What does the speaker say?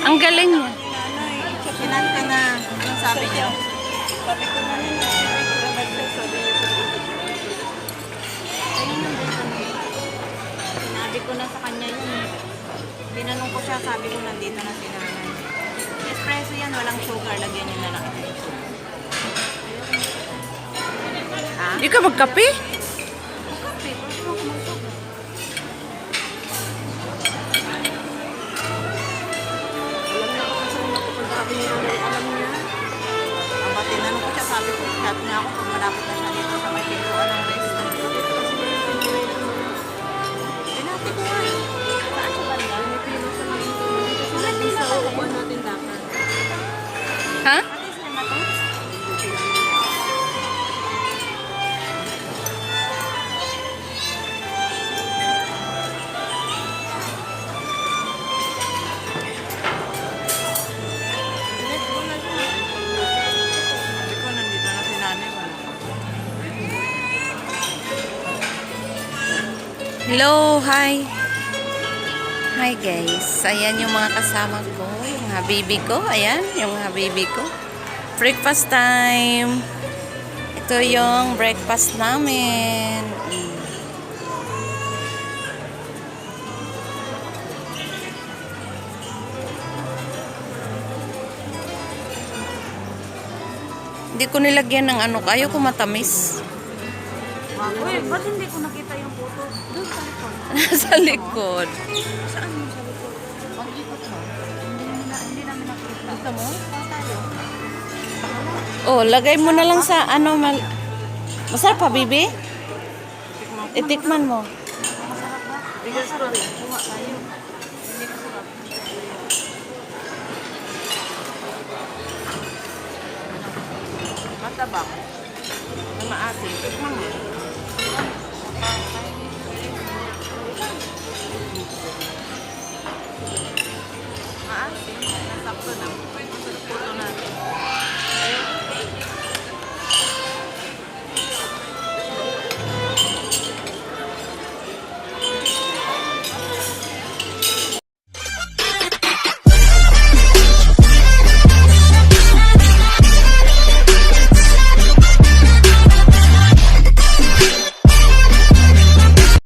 Ang galing niya. Kinanta na. Anong sabi niyo? Sabi ko na yun. Sabi niyo. Sinabi ko na sa kanya yun. Tinanong ko siya, sabi ko nandito na si nanay. Espresso yan, walang sugar. Lagyan niyo na lang. Ha? Di ka magkape? Alam niya. Ang ba't tinanong ko siya, sabi ko, chat niya ako pag malapit na siya dito sa may pintuan ng restaurant. Pinati ko nga eh. Saan siya banda? Sulit din sa upuan natin dapat. Ha? Pati sila matos? Hello, hi. Hi guys. Ayan yung mga kasama ko. Yung habibi ko. Ayan, yung habibi ko. Breakfast time. Ito yung breakfast namin. Hindi ko nilagyan ng ano. Ayaw ko matamis. Uy, ba't hindi ko nakita yung photo? Doon sa likod. Nasa likod. Saan yung sa likod? Pag-ikot mo. Hindi namin nakita. Gusto mo? Saan tayo? Oh, lagay mo na lang sa ano. Masarap pa, bibi? Itikman mo. Masarap ba? Bigas ko rin. Kuha tayo. Hindi masarap. Matabak. Maasim. Tikman mo.